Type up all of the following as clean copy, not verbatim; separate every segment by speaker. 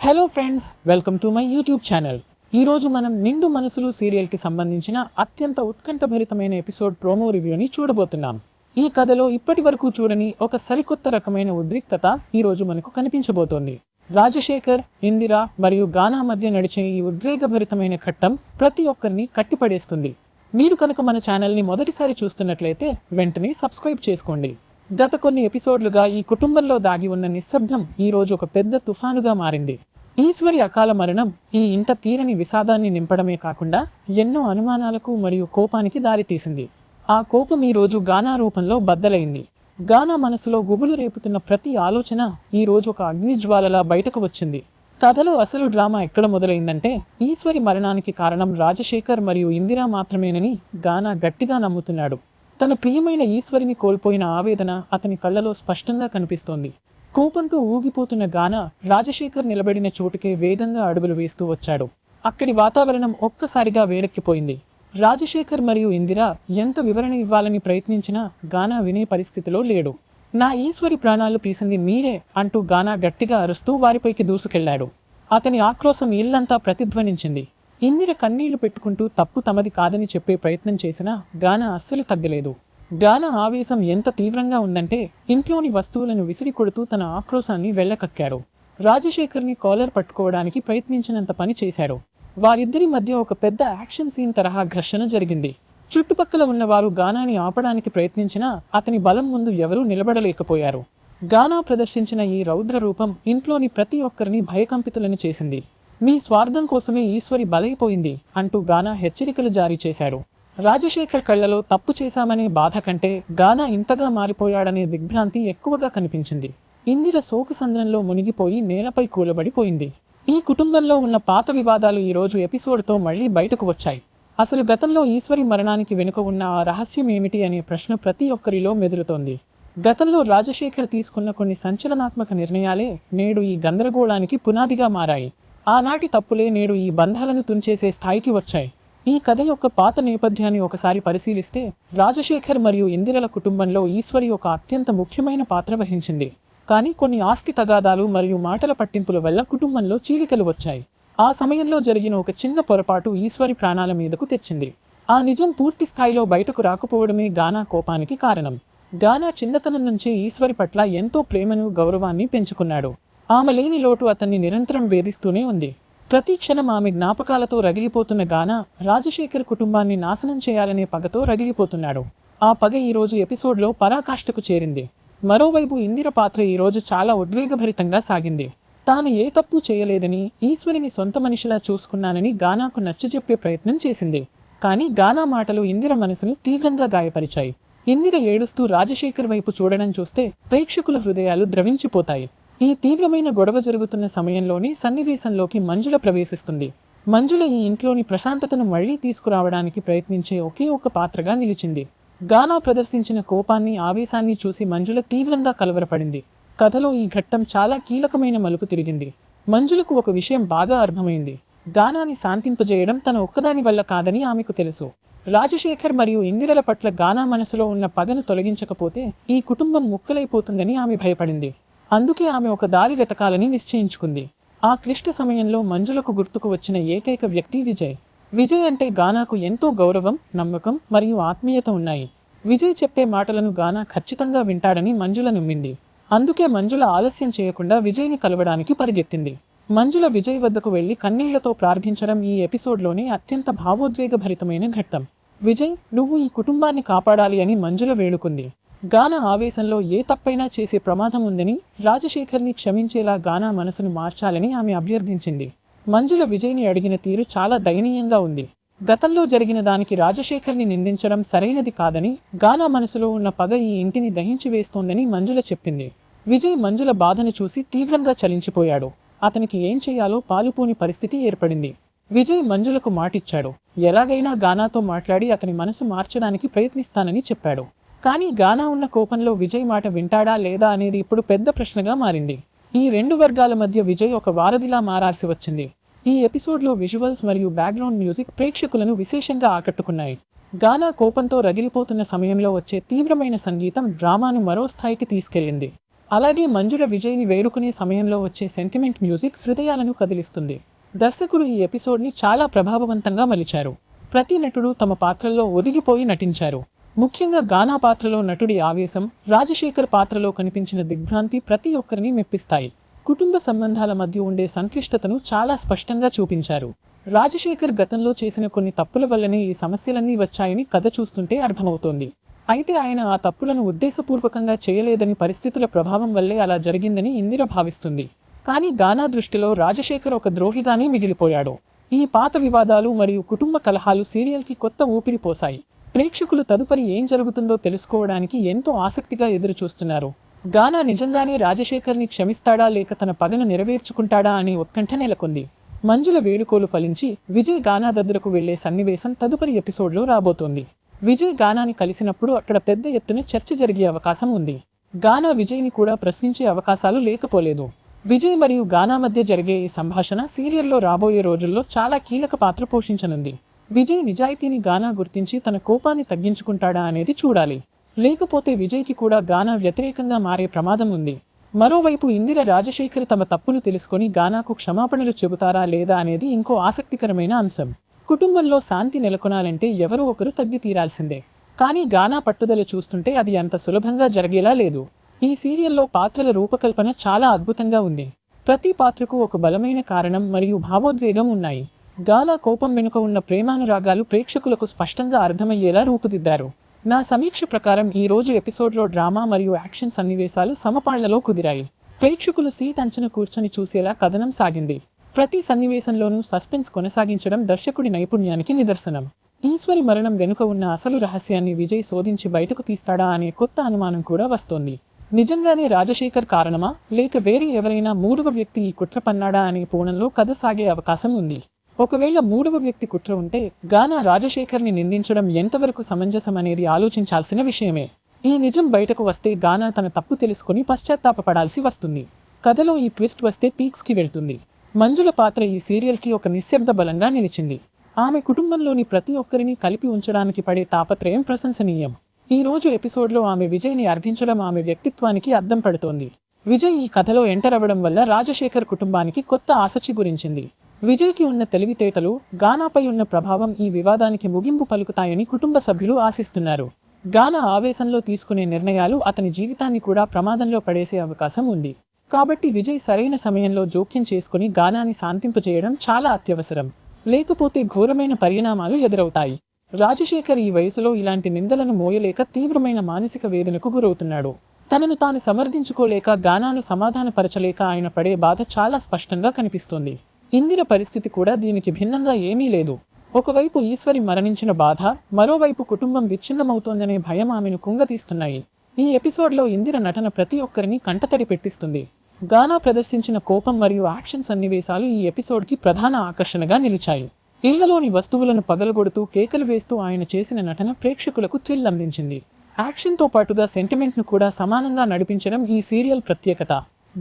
Speaker 1: Hello friends, welcome to my YouTube channel. ఈరోజు మనం నిండు మనసులు సీరియల్కి సంబంధించిన అత్యంత ఉత్కంఠభరితమైన ఎపిసోడ్ ప్రోమో రివ్యూని చూడబోతున్నాం. ఈ కథలో ఇప్పటి వరకు చూడని ఒక సరికొత్త రకమైన ఉద్రిక్తత ఈరోజు మనకు కనిపించబోతోంది. రాజశేఖర్, ఇందిర మరియు గానా మధ్య నడిచే ఈ ఉద్వేగభరితమైన ఘట్టం ప్రతి ఒక్కరిని కట్టిపడేస్తుంది. మీరు కనుక మన ఛానల్ని మొదటిసారి చూస్తున్నట్లయితే వెంటనే సబ్స్క్రైబ్ చేసుకోండి. గత కొన్ని ఎపిసోడ్లుగా ఈ కుటుంబంలో దాగి ఉన్న నిశ్శబ్దం ఈరోజు ఒక పెద్ద తుఫానుగా మారింది. ఈశ్వరి అకాల మరణం ఈ ఇంట తీరని విషాదాన్ని నింపడమే కాకుండా ఎన్నో అనుమానాలకు మరియు కోపానికి దారితీసింది. ఆ కోపం ఈరోజు గానా రూపంలో బద్దలైంది. గానా మనసులో గుబులు రేపుతున్న ప్రతి ఆలోచన ఈరోజు ఒక అగ్నిజ్వాలలా బయటకు వచ్చింది. కథలో అసలు డ్రామా ఎక్కడ మొదలైందంటే, ఈశ్వరి మరణానికి కారణం రాజశేఖర్ మరియు ఇందిరా మాత్రమేనని గానా గట్టిగా నమ్ముతున్నాడు. తన ప్రియమైన ఈశ్వరిని కోల్పోయిన ఆవేదన అతని కళ్ళలో స్పష్టంగా కనిపిస్తోంది. కోపంతో ఊగిపోతున్న గానా రాజశేఖర్ నిలబడిన చోటుకే వేగంగా అడుగులు వేస్తూ వచ్చాడు. అక్కడి వాతావరణం ఒక్కసారిగా వేడెక్కిపోయింది. రాజశేఖర్ మరియు ఇందిర ఎంత వివరణ ఇవ్వాలని ప్రయత్నించినా గానా వినే పరిస్థితిలో లేడు. నా ఈశ్వరి ప్రాణాలు తీసింది మీరే అంటూ గానా గట్టిగా అరుస్తూ వారిపైకి దూసుకెళ్లాడు. అతని ఆక్రోశం ఇల్లంతా ప్రతిధ్వనించింది. ఇందిర కన్నీళ్లు పెట్టుకుంటూ తప్పు తమది కాదని చెప్పే ప్రయత్నం చేసినా గానా అస్సలు తగ్గలేదు. గానా ఆవేశం ఎంత తీవ్రంగా ఉందంటే ఇంట్లోని వస్తువులను విసిరి కొడుతూ తన ఆక్రోశాన్ని వెళ్ళకక్కాడు. రాజశేఖర్ని కాలర్ పట్టుకోవడానికి ప్రయత్నించినంత పని చేశాడు. వారిద్దరి మధ్య ఒక పెద్ద యాక్షన్ సీన్ తరహా ఘర్షణ జరిగింది. చుట్టుపక్కల ఉన్నవారు గానాని ఆపడానికి ప్రయత్నించినా అతని బలం ముందు ఎవరూ నిలబడలేకపోయారు. గానా ప్రదర్శించిన ఈ రౌద్ర రూపం ఇంట్లోని ప్రతి ఒక్కరిని భయకంపితులను చేసింది. మీ స్వార్థం కోసమే ఈశ్వరి బలైపోయింది అంటూ గానా హెచ్చరికలు జారీ చేశాడు. రాజశేఖర్ కళ్లలో తప్పు చేశామనే బాధ కంటే గానా ఇంతగా మారిపోయాడనే దిగ్భ్రాంతి ఎక్కువగా కనిపించింది. ఇందిర శోకసంద్రంలో మునిగిపోయి నేలపై కూలబడిపోయింది. ఈ కుటుంబంలో ఉన్న పాత వివాదాలు ఈరోజు ఎపిసోడ్తో మళ్లీ బయటకు వచ్చాయి. అసలు గతంలో ఈశ్వరి మరణానికి వెనుక ఉన్న ఆ రహస్యం ఏమిటి అనే ప్రశ్న ప్రతి ఒక్కరిలో మెదులుతోంది. గతంలో రాజశేఖర్ తీసుకున్న కొన్ని సంచలనాత్మక నిర్ణయాలే నేడు ఈ గందరగోళానికి పునాదిగా మారాయి. ఆనాటి తప్పులే నేడు ఈ బంధాలను తుంచేసే స్థాయికి వచ్చాయి. ఈ కథ యొక్క పాత నేపథ్యాన్ని ఒకసారి పరిశీలిస్తే, రాజశేఖర్ మరియు ఇందిరల కుటుంబంలో ఈశ్వరి ఒక అత్యంత ముఖ్యమైన పాత్ర వహించింది. కానీ కొన్ని ఆస్తి తగాదాలు మరియు మాటల పట్టింపుల వల్ల కుటుంబంలో చీలికలు వచ్చాయి. ఆ సమయంలో జరిగిన ఒక చిన్న పొరపాటు ఈశ్వరి ప్రాణాల మీదకు తెచ్చింది. ఆ నిజం పూర్తి స్థాయిలో బయటకు రాకపోవడమే గానా కోపానికి కారణం. గానా చిన్నతనం నుంచే ఈశ్వరి పట్ల ఎంతో ప్రేమను, గౌరవాన్ని పెంచుకున్నాడు. ఆమె లేని లోటు అతన్ని నిరంతరం వేధిస్తూనే ఉంది. ప్రతి క్షణం ఆమె జ్ఞాపకాలతో రగిలిపోతున్న గానా రాజశేఖర్ కుటుంబాన్ని నాశనం చేయాలనే పగతో రగిలిపోతున్నాడు. ఆ పగ ఈరోజు ఎపిసోడ్లో పరాకాష్ఠకు చేరింది. మరోవైపు ఇందిర పాత్ర ఈరోజు చాలా ఉద్వేగభరితంగా సాగింది. తాను ఏ తప్పు చేయలేదని, ఈశ్వరిని సొంత మనిషిలా చూసుకున్నానని గానాకు నచ్చజెప్పే ప్రయత్నం చేసింది. కానీ గానా మాటలు ఇందిర మనసుని తీవ్రంగా గాయపరిచాయి. ఇందిర ఏడుస్తూ రాజశేఖర్ వైపు చూడడం చూస్తే ప్రేక్షకుల హృదయాలు ద్రవించిపోతాయి. ఈ తీవ్రమైన గొడవ జరుగుతున్న సమయంలోనే సన్నివేశంలోకి మంజుల ప్రవేశిస్తుంది. మంజుల ఈ ఇంట్లోని ప్రశాంతతను మళ్లీ తీసుకురావడానికి ప్రయత్నించే ఒకే ఒక పాత్రగా నిలిచింది. గానా ప్రదర్శించిన కోపాన్ని, ఆవేశాన్ని చూసి మంజుల తీవ్రంగా కలవరపడింది. కథలో ఈ ఘట్టం చాలా కీలకమైన మలుపు తిరిగింది. మంజులకు ఒక విషయం బాగా అర్థమైంది. గానాని శాంతింపజేయడం తన ఒక్కదాని వల్ల కాదని ఆమెకు తెలుసు. రాజశేఖర్ మరియు ఇందిరల పట్ల గానా మనసులో ఉన్న పగను తొలగించకపోతే ఈ కుటుంబం ముక్కలైపోతుందని ఆమె భయపడింది. అందుకే ఆమె ఒక దారి వెతకాలని నిశ్చయించుకుంది. ఆ క్లిష్ట సమయంలో మంజులకు గుర్తుకు వచ్చిన ఏకైక వ్యక్తి విజయ్. విజయ్ అంటే గానాకు ఎంతో గౌరవం, నమ్మకం మరియు ఆత్మీయత ఉన్నాయి. విజయ్ చెప్పే మాటలను గానా ఖచ్చితంగా వింటాడని మంజుల నమ్మింది. అందుకే మంజుల ఆలస్యం చేయకుండా విజయ్ని కలవడానికి పరిగెత్తింది. మంజుల విజయ్ వద్దకు వెళ్లి కన్నీళ్లతో ప్రార్థించడం ఈ ఎపిసోడ్లోనే అత్యంత భావోద్వేగభరితమైన ఘట్టం. విజయ్, నువ్వు ఈ కుటుంబాన్ని కాపాడాలి అని మంజుల వేడుకుంది. గానా ఆవేశంలో ఏ తప్పైనా చేసే ప్రమాదం ఉందని, రాజశేఖర్ని క్షమించేలా గానా మనసును మార్చాలని ఆమె అభ్యర్థించింది. మంజుల విజయ్ని అడిగిన తీరు చాలా దయనీయంగా ఉంది. గతంలో జరిగిన దానికి రాజశేఖర్ని నిందించడం సరైనది కాదని, గానా మనసులో ఉన్న పగ ఈ ఇంటిని దహించి వేస్తోందని మంజుల చెప్పింది. విజయ్ మంజుల బాధను చూసి తీవ్రంగా చలించిపోయాడు. అతనికి ఏం చేయాలో పాలుపోని పరిస్థితి ఏర్పడింది. విజయ్ మంజులకు మాటిచ్చాడు. ఎలాగైనా గానాతో మాట్లాడి అతని మనసు మార్చడానికి ప్రయత్నిస్తానని చెప్పాడు. కానీ గానా ఉన్న కోపంలో విజయ్ మాట వింటాడా లేదా అనేది ఇప్పుడు పెద్ద ప్రశ్నగా మారింది. ఈ రెండు వర్గాల మధ్య విజయ్ ఒక వారధిలా మారాల్సి వచ్చింది. ఈ ఎపిసోడ్లో విజువల్స్ మరియు బ్యాక్గ్రౌండ్ మ్యూజిక్ ప్రేక్షకులను విశేషంగా ఆకట్టుకున్నాయి. గానా కోపంతో రగిలిపోతున్న సమయంలో వచ్చే తీవ్రమైన సంగీతం డ్రామాను మరో స్థాయికి తీసుకెళ్లింది. అలాగే మంజుల విజయ్ని వేడుకునే సమయంలో వచ్చే సెంటిమెంట్ మ్యూజిక్ హృదయాలను కదిలిస్తుంది. దర్శకులు ఈ ఎపిసోడ్ని చాలా ప్రభావవంతంగా మలిచారు. ప్రతి నటుడు తమ పాత్రల్లో ఒదిగిపోయి నటించారు. ముఖ్యంగా గానా పాత్రలో నటుడి ఆవేశం, రాజశేఖర్ పాత్రలో కనిపించిన దిగ్భ్రాంతి ప్రతి ఒక్కరిని మెప్పిస్తాయి. కుటుంబ సంబంధాల మధ్య ఉండే సంక్లిష్టతను చాలా స్పష్టంగా చూపించారు. రాజశేఖర్ గతంలో చేసిన కొన్ని తప్పుల వల్లనే ఈ సమస్యలన్నీ వచ్చాయని కథ చూస్తుంటే అర్థమవుతోంది. అయితే ఆయన ఆ తప్పులను ఉద్దేశపూర్వకంగా చేయలేదని, పరిస్థితుల ప్రభావం వల్లే అలా జరిగిందని ఇందిర భావిస్తుంది. కానీ గానా దృష్టిలో రాజశేఖర్ ఒక ద్రోహిగానే మిగిలిపోయాడు. ఈ పాత వివాదాలు మరియు కుటుంబ కలహాలు సీరియల్కి కొత్త ఊపిరి పోశాయి. ప్రేక్షకులు తదుపరి ఏం జరుగుతుందో తెలుసుకోవడానికి ఎంతో ఆసక్తిగా ఎదురు చూస్తున్నారు. గానా నిజంగానే రాజశేఖర్ని క్షమిస్తాడా లేక తన పగను నెరవేర్చుకుంటాడా అనే ఉత్కంఠ నెలకొంది. మంజుల వేడుకోలు ఫలించి విజయ్ గానా దగ్గరకు వెళ్లే సన్నివేశం తదుపరి ఎపిసోడ్లో రాబోతోంది. విజయ్ గానాని కలిసినప్పుడు అక్కడ పెద్ద ఎత్తున చర్చ జరిగే అవకాశం ఉంది. గానా విజయ్ని కూడా ప్రశ్నించే అవకాశాలు లేకపోలేదు. విజయ్ మరియు గానా మధ్య జరిగే ఈ సంభాషణ సీరియల్లో రాబోయే రోజుల్లో చాలా కీలక పాత్ర పోషించనుంది. విజయ్ నిజాయితీని గానా గుర్తించి తన కోపాన్ని తగ్గించుకుంటాడా అనేది చూడాలి. లేకపోతే విజయ్కి కూడా గానా వ్యతిరేకంగా మారే ప్రమాదం ఉంది. మరోవైపు ఇందిర, రాజశేఖర్ తమ తప్పును తెలుసుకొని గానాకు క్షమాపణలు చెబుతారా లేదా అనేది ఇంకో ఆసక్తికరమైన అంశం. కుటుంబంలో శాంతి నెలకొనాలంటే ఎవరో ఒకరు తగ్గి తీరాల్సిందే. కానీ గానా పట్టుదల చూస్తుంటే అది అంత సులభంగా జరిగేలా లేదు. ఈ సీరియల్లో పాత్రల రూపకల్పన చాలా అద్భుతంగా ఉంది. ప్రతి పాత్రకు ఒక బలమైన కారణం మరియు భావోద్వేగం ఉన్నాయి. గానా కోపం వెనుక ఉన్న ప్రేమానురాగాలు ప్రేక్షకులకు స్పష్టంగా అర్థమయ్యేలా రూపుదిద్దారు. నా సమీక్ష ప్రకారం ఈ రోజు ఎపిసోడ్లో డ్రామా మరియు యాక్షన్ సన్నివేశాలు సమపాళ్లలో కుదిరాయి. ప్రేక్షకులు సీట్ అంచున కూర్చొని చూసేలా కథనం సాగింది. ప్రతి సన్నివేశంలోనూ సస్పెన్స్ కొనసాగించడం దర్శకుడి నైపుణ్యానికి నిదర్శనం. ఈశ్వరి మరణం వెనుక ఉన్న అసలు రహస్యాన్ని విజయ్ శోధించి బయటకు తీస్తాడా అనే కొత్త అనుమానం కూడా వస్తోంది. నిజంగానే రాజశేఖర్ కారణమా లేక వేరే ఎవరైనా మూడవ వ్యక్తి ఈ కుట్ర పన్నాడా అనే కోణంలో కథ సాగే అవకాశం ఉంది. ఒకవేళ మూడవ వ్యక్తి కుట్ర ఉంటే గానా రాజశేఖర్ని నిందించడం ఎంతవరకు సమంజసం అనేది ఆలోచించాల్సిన విషయమే. ఈ నిజం బయటకు వస్తే గానా తన తప్పు తెలుసుకుని పశ్చాత్తాపపడాల్సి వస్తుంది. కథలో ఈ ట్విస్ట్ వస్తే పీక్స్కి వెళ్తుంది. మంజుల పాత్ర ఈ సీరియల్కి ఒక నిశ్శబ్ద బలంగా నిలిచింది. ఆమె కుటుంబంలోని ప్రతి ఒక్కరిని కలిపి ఉంచడానికి పడే తాపత్రయం ప్రశంసనీయం. ఈ రోజు ఎపిసోడ్లో ఆమె విజయ్ని అర్థించడం ఆమె వ్యక్తిత్వానికి అద్దం పడుతోంది. విజయ్ ఈ కథలో ఎంటర్ అవ్వడం వల్ల రాజశేఖర్ కుటుంబానికి కొత్త ఆసక్తి గురించింది. విజయ్కి ఉన్న తెలివితేటలు, గానాపై ఉన్న ప్రభావం ఈ వివాదానికి ముగింపు పలుకుతాయని కుటుంబ సభ్యులు ఆశిస్తున్నారు. గానా ఆవేశంలో తీసుకునే నిర్ణయాలు అతని జీవితాన్ని కూడా ప్రమాదంలో పడేసే అవకాశం ఉంది. కాబట్టి విజయ్ సరైన సమయంలో జోక్యం చేసుకుని గానాని శాంతింపజేయడం చాలా అత్యవసరం. లేకపోతే ఘోరమైన పరిణామాలు ఎదురవుతాయి. రాజశేఖర్ ఈ వయసులో ఇలాంటి నిందలను మోయలేక తీవ్రమైన మానసిక వేదనకు గురవుతున్నాడు. తనను తాను సమర్థించుకోలేక, గానాను సమాధానపరచలేక ఆయన పడే బాధ చాలా స్పష్టంగా కనిపిస్తోంది. ఇందిర పరిస్థితి కూడా దీనికి భిన్నంగా ఏమీ లేదు. ఒకవైపు ఈశ్వరి మరణించిన బాధ, మరోవైపు కుటుంబం విచ్ఛిన్నమవుతోందనే భయం ఆమెను కుంగతీస్తున్నాయి. ఈ ఎపిసోడ్లో ఇందిర నటన ప్రతి ఒక్కరిని కంటతడి పెట్టిస్తుంది. గానా ప్రదర్శించిన కోపం మరియు యాక్షన్ సన్నివేశాలు ఈ ఎపిసోడ్కి ప్రధాన ఆకర్షణగా నిలిచాయి. ఇళ్లలోని వస్తువులను పగలగొడుతూ, కేకలు వేస్తూ ఆయన చేసిన నటన ప్రేక్షకులకు థ్రిల్ అందించింది. యాక్షన్తో పాటుగా సెంటిమెంట్ను కూడా సమానంగా నడిపించడం ఈ సీరియల్ ప్రత్యేకత.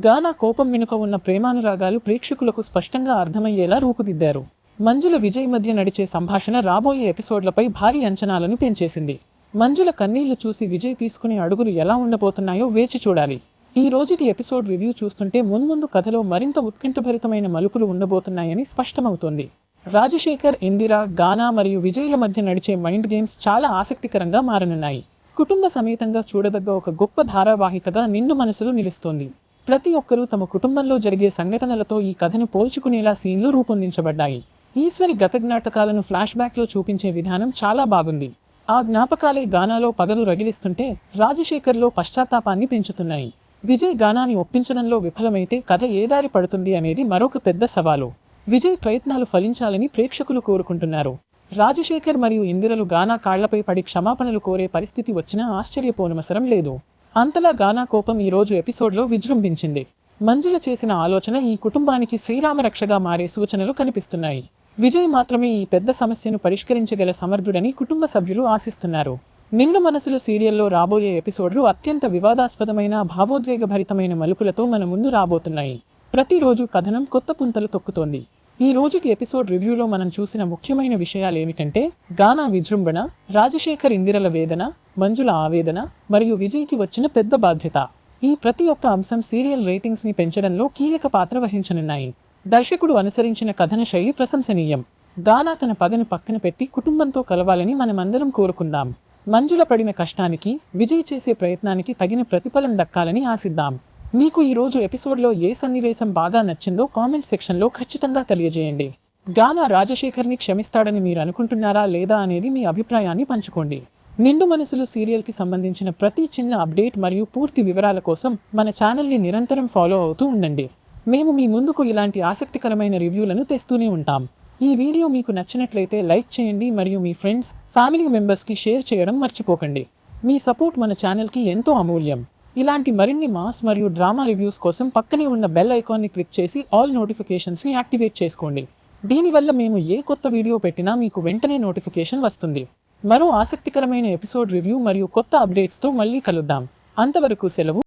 Speaker 1: గానా కోపం వెనుక ఉన్న ప్రేమానురాగాలు ప్రేక్షకులకు స్పష్టంగా అర్థమయ్యేలా రూపుదిద్దారు. మంజుల, విజయ్ మధ్య నడిచే సంభాషణ రాబోయే ఎపిసోడ్లపై భారీ అంచనాలను పెంచేసింది. మంజుల కన్నీళ్లు చూసి విజయ్ తీసుకునే అడుగులు ఎలా ఉండబోతున్నాయో వేచి చూడాలి. ఈ రోజుకి ఎపిసోడ్ రివ్యూ చూస్తుంటే మున్ముందు కథలో మరింత ఉత్కంఠభరితమైన మలుపులు ఉండబోతున్నాయని స్పష్టమవుతోంది. రాజశేఖర్, ఇందిర, గానా మరియు విజయ్ల మధ్య నడిచే మైండ్ గేమ్స్ చాలా ఆసక్తికరంగా మారనున్నాయి. కుటుంబ సమేతంగా చూడదగ్గ ఒక గొప్ప ధారావాహికగా నిండు మనసులు నిలుస్తోంది. ప్రతి ఒక్కరూ తమ కుటుంబంలో జరిగే సంఘటనలతో ఈ కథను పోల్చుకునేలా సీన్లు రూపొందించబడ్డాయి. ఈశ్వరి గత జ్ఞాపకాలను ఫ్లాష్ బ్యాక్లో చూపించే విధానం చాలా బాగుంది. ఆ జ్ఞాపకాలే గానాలో పగలు రగిలిస్తుంటే రాజశేఖర్లో పశ్చాత్తాపాన్ని పెంచుతున్నాయి. విజయ్ గానాని ఒప్పించడంలో విఫలమైతే కథ ఏ దారి పడుతుంది అనేది మరొక పెద్ద సవాలు. విజయ్ ప్రయత్నాలు ఫలించాలని ప్రేక్షకులు కోరుకుంటున్నారు. రాజశేఖర్ మరియు ఇందిరలు గానా కాళ్లపై పడి క్షమాపణలు కోరే పరిస్థితి వచ్చినా ఆశ్చర్యపోనవసరం లేదు. అంతలా గానా కోపం ఈ రోజు ఎపిసోడ్లో విజృంభించింది. మంజుల చేసిన ఆలోచన ఈ కుటుంబానికి శ్రీరామరక్షగా మారే సూచనలు కనిపిస్తున్నాయి. విజయ్ మాత్రమే ఈ పెద్ద సమస్యను పరిష్కరించగల సమర్థుడని కుటుంబ సభ్యులు ఆశిస్తున్నారు. నిండు మనసులు సీరియల్లో రాబోయే ఎపిసోడ్లు అత్యంత వివాదాస్పదమైన, భావోద్వేగభరితమైన మలుపులతో మన ముందు రాబోతున్నాయి. ప్రతిరోజు కథనం కొత్త పుంతలు తొక్కుతోంది. ఈ రోజుకి ఎపిసోడ్ రివ్యూలో మనం చూసిన ముఖ్యమైన విషయాలేమిటంటే గానా విజృంభణ, రాజశేఖర్ ఇందిరల వేదన, మంజుల ఆవేదన మరియు విజయ్కి వచ్చిన పెద్ద బాధ్యత. ఈ ప్రతి ఒక్క అంశం సీరియల్ రేటింగ్స్ని పెంచడంలో కీలక పాత్ర వహించనున్నాయి. దర్శకుడు అనుసరించిన కథన శైలి ప్రశంసనీయం. దానా తన పగను పక్కన పెట్టి కుటుంబంతో కలవాలని మనమందరం కోరుకుందాం. మంజుల పడిన కష్టానికి, విజయ్ చేసే ప్రయత్నానికి తగిన ప్రతిఫలం దక్కాలని ఆశిద్దాం. మీకు ఈరోజు ఎపిసోడ్లో ఏ సన్నివేశం బాగా నచ్చిందో కామెంట్ సెక్షన్లో ఖచ్చితంగా తెలియజేయండి. గానా రాజశేఖర్ని క్షమిస్తాడని మీరు అనుకుంటున్నారా లేదా అనేది మీ అభిప్రాయాన్ని పంచుకోండి. నిండు మనసులు సీరియల్కి సంబంధించిన ప్రతి చిన్న అప్డేట్ మరియు పూర్తి వివరాల కోసం మన ఛానల్ని నిరంతరం ఫాలో అవుతూ ఉండండి. మేము మీ ముందుకు ఇలాంటి ఆసక్తికరమైన రివ్యూలను తెస్తూనే ఉంటాం. ఈ వీడియో మీకు నచ్చినట్లయితే లైక్ చేయండి మరియు మీ ఫ్రెండ్స్, ఫ్యామిలీ మెంబర్స్కి షేర్ చేయడం మర్చిపోకండి. మీ సపోర్ట్ మన ఛానల్కి ఎంతో అమూల్యం. ఇలాంటి మరిన్ని మాస్ మరియు డ్రామా రివ్యూస్ కోసం పక్కనే ఉన్న బెల్ ఐకాన్ని క్లిక్ చేసి ఆల్ నోటిఫికేషన్స్ని యాక్టివేట్ చేసుకోండి. దీనివల్ల మేము ఏ కొత్త వీడియో పెట్టినా మీకు వెంటనే నోటిఫికేషన్ వస్తుంది. మరో ఆసక్తికరమైన ఎపిసోడ్ రివ్యూ మరియు కొత్త అప్డేట్స్తో మళ్ళీ కలుద్దాం. అంతవరకు సెలవు.